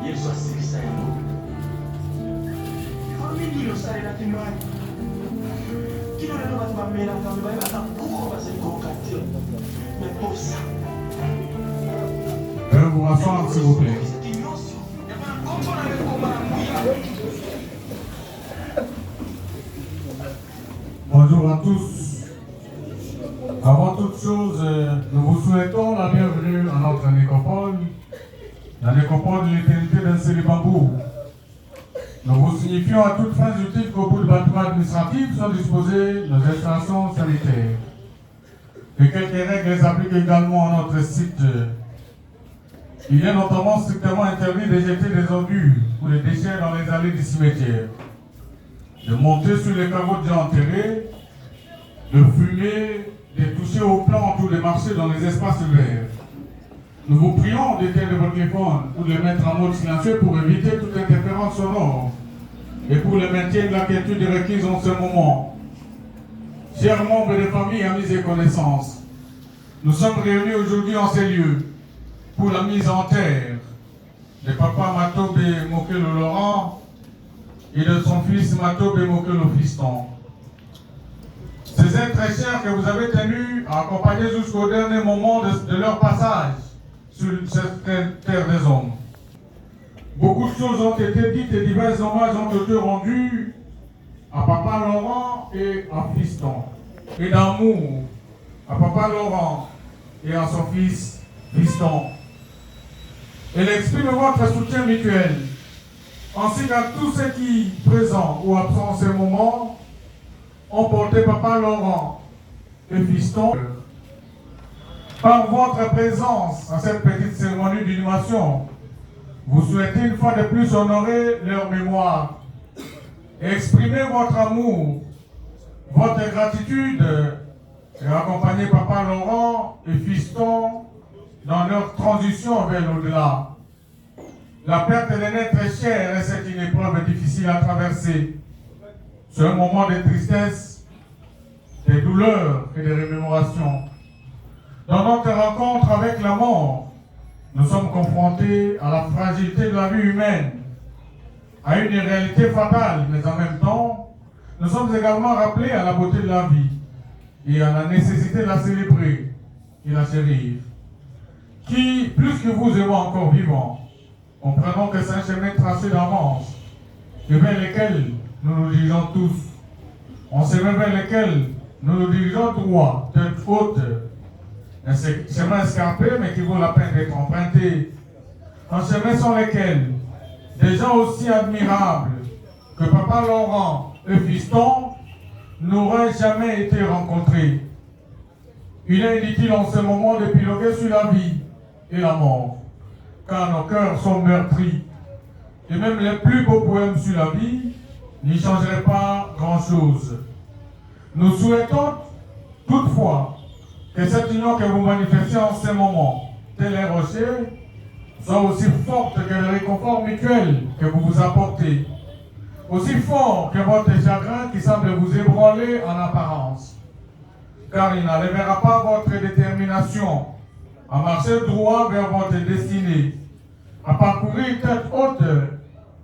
Yesu asikisa yangu. Famili lo sare la kimwani. Kino lelo watu wamela kama baba na kuko basi kokatio. Meposa. Vous rasseoir s'il vous plaît. Bonjour à tous. Avant toute chose, nous vous souhaitons la bienvenue à notre nécropole, la nécropole de l'éternité d'Anselibambou. Nous vous signifions à toute fin utile qu'au bout du bâtiment administratif sont disposées nos installations sanitaires. Et quelques règles s'appliquent également à notre site. Il est notamment strictement interdit de jeter des ordures ou des déchets dans les allées du cimetière, de monter sur les caveaux déjà enterrés, de fumer, de toucher aux plantes ou de marcher dans les espaces verts. Nous vous prions d'éteindre votre téléphone ou de le mettre en mode silencieux pour éviter toute interférence sonore et pour le maintien de la quiétude requise en ce moment. Chers membres des familles, amis et connaissances, nous sommes réunis aujourd'hui en ces lieux pour la mise en terre de papa Matobe Mokelo Laurent et de son fils Matobe Mokelo Fiston. Ces êtres très chers que vous avez tenus à accompagner jusqu'au dernier moment de leur passage sur cette terre des hommes. Beaucoup de choses ont été dites et divers hommages ont été rendus à papa Laurent et à Fiston. Et d'amour à papa Laurent et à son fils Fiston. Elle exprime votre soutien mutuel, ainsi qu'à tous ceux qui, présents ou absents en ce moment, ont porté papa Laurent et Fiston. Par votre présence à cette petite cérémonie d'inhumation, vous souhaitez une fois de plus honorer leur mémoire et exprimer votre amour, votre gratitude et accompagner papa Laurent et Fiston dans leur transition vers l'au-delà. La perte d'un être cher est c'est une épreuve difficile à traverser. C'est un moment de tristesse, de douleur et de rémémoration. Dans notre rencontre avec la mort, nous sommes confrontés à la fragilité de la vie humaine, à une réalité fatale, mais en même temps, nous sommes également rappelés à la beauté de la vie et à la nécessité de la célébrer et la chérir. Qui, plus que vous et moi encore vivants, comprenons que c'est un chemin tracé d'avance, et vers lequel nous nous dirigeons tous. On sait même vers lequel nous nous dirigeons droit, tête haute. Un chemin escarpé, mais qui vaut la peine d'être emprunté. Un chemin sur lequel des gens aussi admirables que papa Laurent et Fiston n'auraient jamais été rencontrés. Il est inutile en ce moment d'épiloguer sur la vie et la mort, car nos cœurs sont meurtris. Et même les plus beaux poèmes sur la vie n'y changeraient pas grand-chose. Nous souhaitons toutefois que cette union que vous manifestez en ce moment, tel les rochers, soit aussi forte que le réconfort mutuel que vous vous apportez, aussi fort que votre chagrin qui semble vous ébranler en apparence, car il n'enlèvera pas votre détermination à marcher droit vers votre destinée, à parcourir tête haute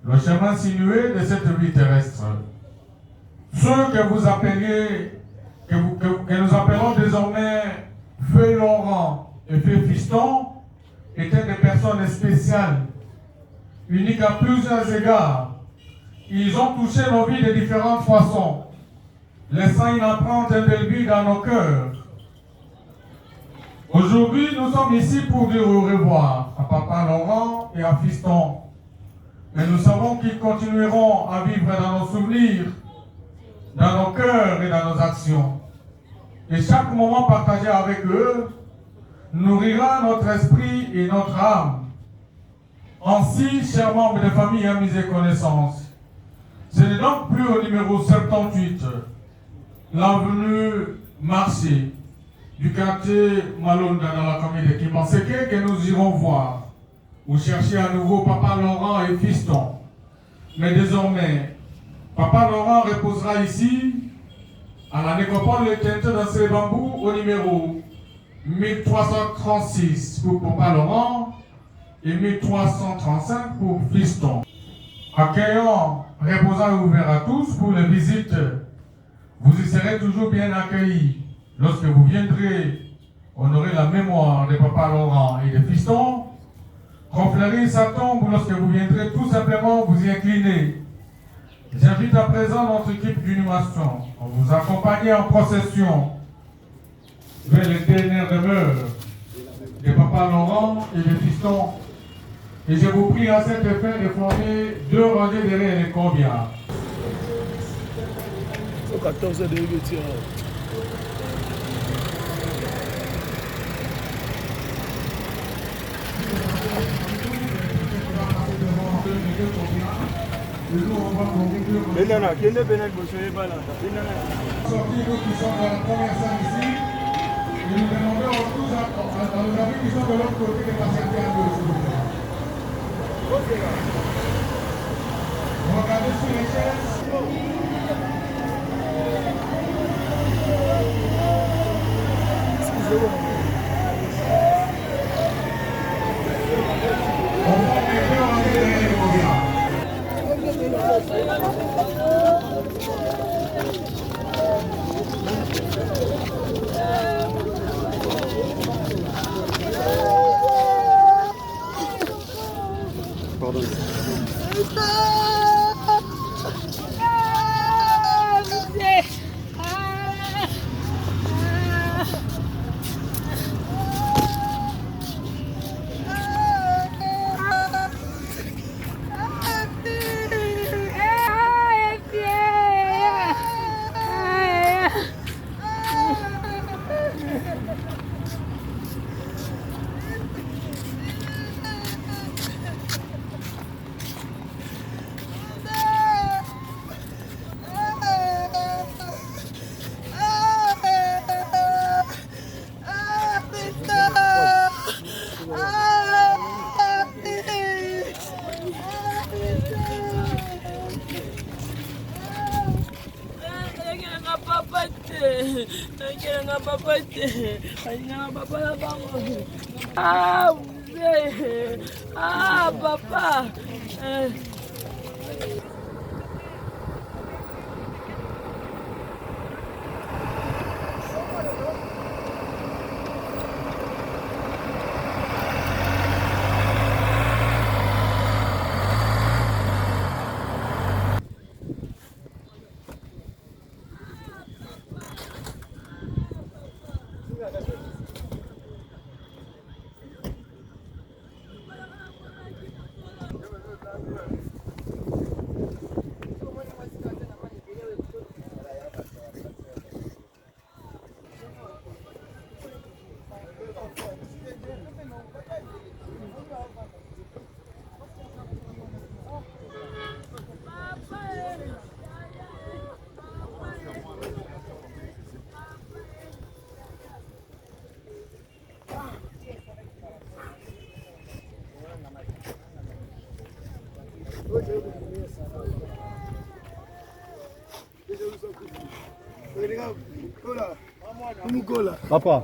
le chemin sinueux de cette vie terrestre. Ceux que vous appeliez, que nous appelons désormais Feu Laurent et Feu Fiston, étaient des personnes spéciales, uniques à plusieurs égards. Ils ont touché nos vies de différentes façons, laissant une empreinte indélébile dans nos cœurs. Aujourd'hui, nous sommes ici pour dire au revoir à papa Laurent et et à Fiston. Mais nous savons qu'ils continueront à vivre dans nos souvenirs, dans nos cœurs et dans nos actions. Et chaque moment partagé avec eux nourrira notre esprit et notre âme. Ainsi, chers membres de famille, amis et connaissances, ce n'est donc plus au numéro 78, l'avenue Marché, du quartier Malonda dans la commune de Kimanseke que nous irons voir ou chercher à nouveau Papa Laurent et Fiston. Mais désormais, Papa Laurent reposera ici, à la nécropole de Tente dans ces bambous, au numéro 1336 pour Papa Laurent et 1335 pour Fiston. Accueillant, reposant et ouvert à tous pour les visites. Vous y serez toujours bien accueillis lorsque vous viendrez honorer la mémoire de Papa Laurent et de Fiston. Conflérir sa tombe lorsque vous viendrez tout simplement vous y incliner. J'invite à présent notre équipe d'inhumation à vous accompagner en procession vers les dernières demeures de Papa Laurent et de Fiston. Et je vous prie à cet effet de former 2 rangées derrière les corbillard. Au 14 de retirer. Benana, qui est le Benel Bossoye Balanda? Sortis nous qui sont dans la première salle ici, et nous demandons tous à nos amis qui sont de l'autre côté de patienter un peu. Regardez sur les chaises. On va bien rentrer derrière les combien. Pardon. Papa. Papa.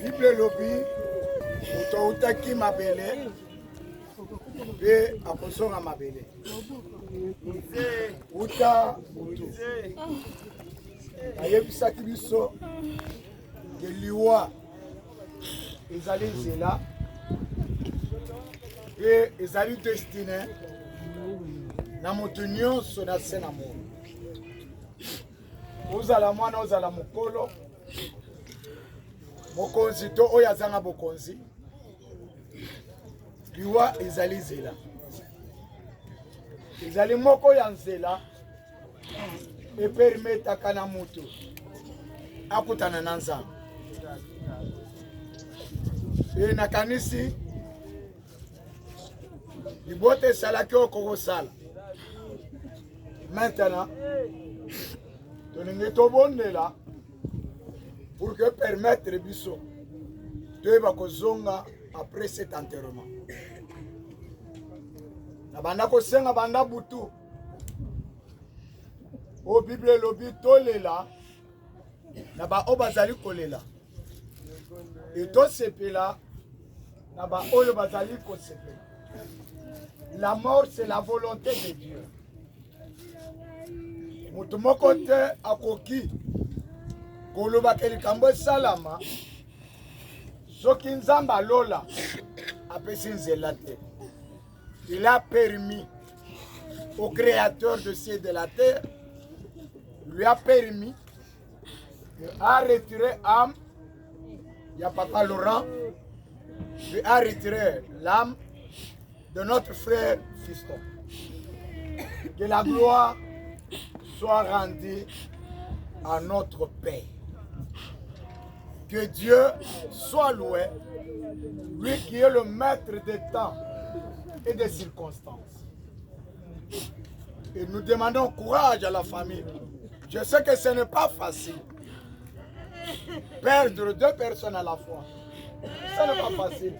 Bible lobi utaki mabele be akosonga mabele uta utu ayebisaki biso ke liwa ezali nzela e ezali destiné na moto nyonso na se na moto ozala mwana ozala mokolo mokonzi to oyo azanga bokonzi liwa ezali nzela ezali moko ya nzela epermetaka na moto akutana na nzambe e nakanisi libota esalaki oyo kokosala maintenant tolingi tobondela pour que permettre biso toyeba kozonga après cet enterrement na banda kosenga banda butu o Bible elobi tolela na baoyo bazali kolela e tosepela na baoyo bazali kosepela. La mort c'est la volonté de Dieu. Mutu moko te akoki kolobaka likambo esalama soki nzambe alola apesi nzela te. Il a permis au créateur de cieux et de la terre, lui a permis de retirer l'âme, il y a Papa Laurent, lui a retiré l'âme de notre frère Fiston. Que la gloire soit rendue à notre Père. Que Dieu soit loué, lui qui est le maître des temps et des circonstances. Et nous demandons courage à la famille. Je sais que ce n'est pas facile. Perdre deux personnes à la fois, ce n'est pas facile.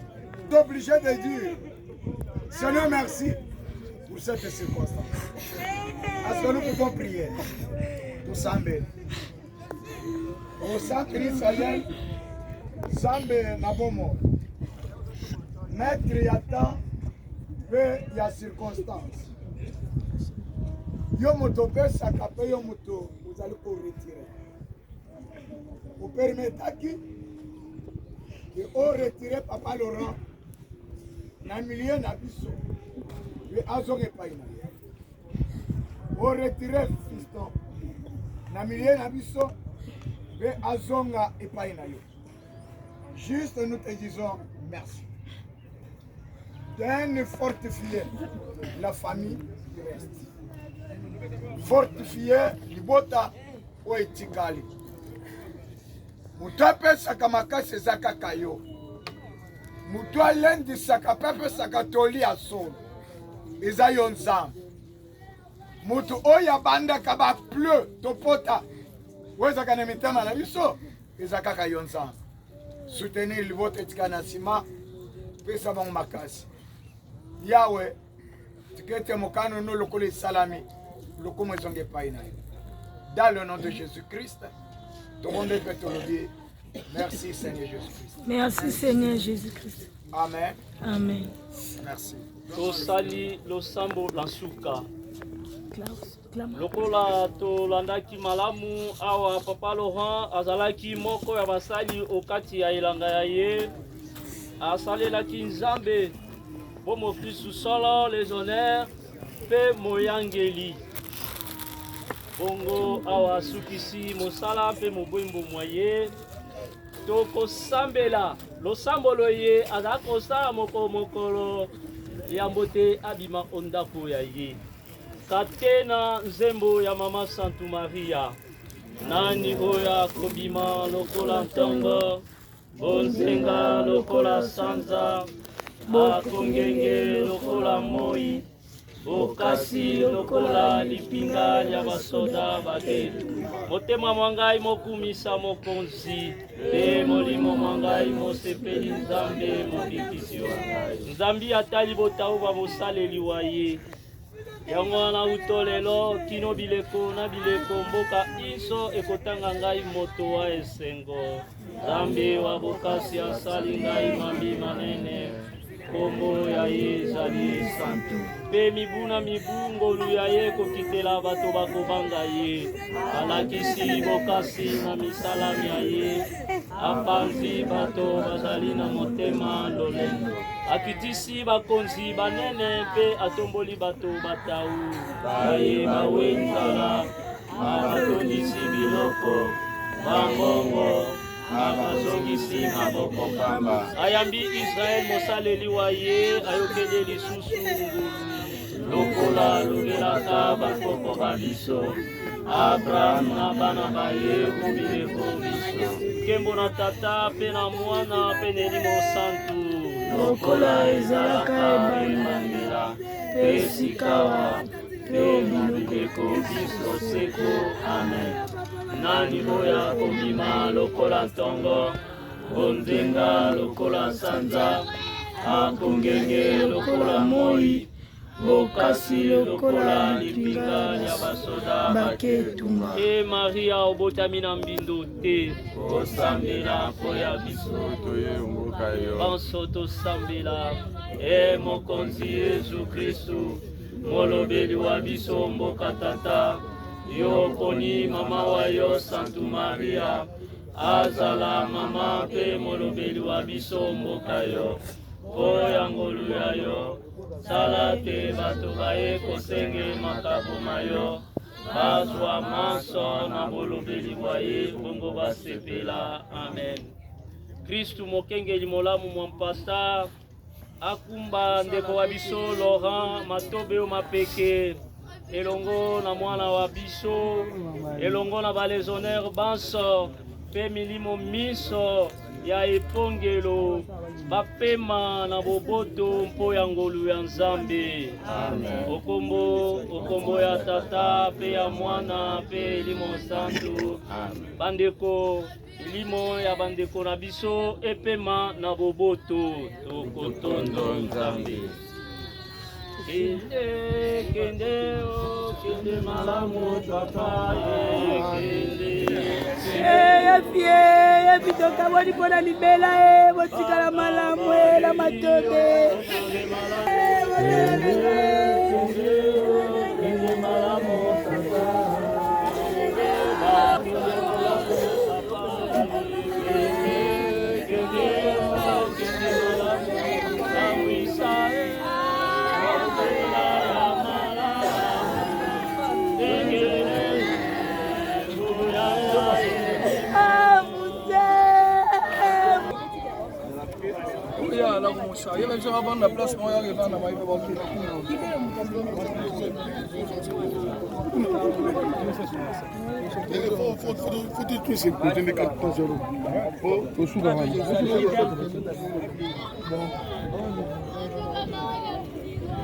Tu es obligé de dire, Seigneur, merci pour cette circonstance. Est-ce que nous pouvons prier pour Sambé? Au centre Israël, Sambé Nabomo. Maître, il y a temps, il y a circonstance. Yo moto pesa kape yo moto vous allez pour retirer. Vous permettez que on retire Papa Laurent na milieu na biso le azonge paina. On retire Fiston na milieu na biso le azonga et paina yo. Juste nous te disons merci. D'un fortifier la famille du reste. Fortifier libota o etikali. Mutu apesaka makasi ezaka kayo. Mutu alendisaka pe apesaka toli ya solo. Eza yo nzambe. Mutu oyo abandaka bapleu topota oyo ezaka na mitema na biso eza kaka yo nzambe. Soutenir libota etika na nsima pesa bango makasi. Yahweh, tikete mokano no lokole salami, lokomo zonge paina. Dans le nom de Jésus-Christ, tout le monde peut te le dire. Merci Seigneur Jésus-Christ. Merci Seigneur Jésus-Christ. Amen. Amen. Merci. tosali losambo la suka Clame. lokola tolandaki malamu awa papa Laurent azalaki moko ya basali okati ya elanga ya ye asalelaki nzambe po mokristu solo les honneurs mpe moyangeli bongo awa asukisi mosala mpe mobwembo mwa ye tokosambela losambolo ye azalaki kosala mokolo ya mbote abima ondako ya ye katena nzembo ya mama Santu Maria nani oyo akobima lokola ntongo bonzenga lokola sanza akongenge lokola moi bokasi lokola lipinga ya basoda bake motema mwa ngai mokumisa mokonzi mpe molimo mwa ngai mosepeli nzambe mobikisi wa ngai nzambi atali botauba bosaleli wa ye yango wana uto lelo kino bileko na bileko mboka iso ekotanga ngai moto wa esengo nzambe wa bokasi asali ngai mambi manene kombo ya ye ezali santu mpe mibu na mibu ngolu ya ye kokitela bato bakobanga ye alakisi bokasi na misalami ya ye apanzi bato bazali na motema lolendo akitisi bakonzi banene mpe atomboli bato batau baye bawenzala abatondisi biloko bangongo abazongisi maboko pamba ayambi Israel mosaleli wa ye ayokeli lisusu ngulu lokola logelaka bakoko babiso Abraham na bana baye kobileko biso nkembo na tata mpe na mwana mpe na elimo santu lokola ezalaka ebandela mpe esikawa mpe bilobeko biso seko amen nani boya kobima lokola ntongo bonzenga lokola sanza akongenge lokola moi bokasi lokola lipinga ya basoda baketumba e Maria obotami na mbindo te osambela mpo ya biso toyemboka yo banso tosambela e mokonzi Yesu Kristu molobeli wa biso mboka tata yo poni mama wa yo Santu Maria azala mama mpe molobeli wa biso mboka yo po ya ngolu ya yo sala te bato baye kosenge makaboma yo bazwa maso na bolobeli bwa ye bongo basepela amen. Kristu mokengeli molamu mwa mpasa akumba ndeko wa biso Laurent matobe o mapeke elongo na mwana wa biso elongo na balezonere banso mpe milimo miso ya epongelo bapema na boboto mpo ya ngolu ya nzambe okombo ya tata mpe ya mwana mpe elimo santu bandeko elimo ya bandeko na biso epema na boboto tokotondo nzambe kende malamu papa yebi tokaboni mpona libela botikala malamu na matobe Il y a même sur la place, moi, il y a faut dire tout c'est côté des 14 euros. Faut sous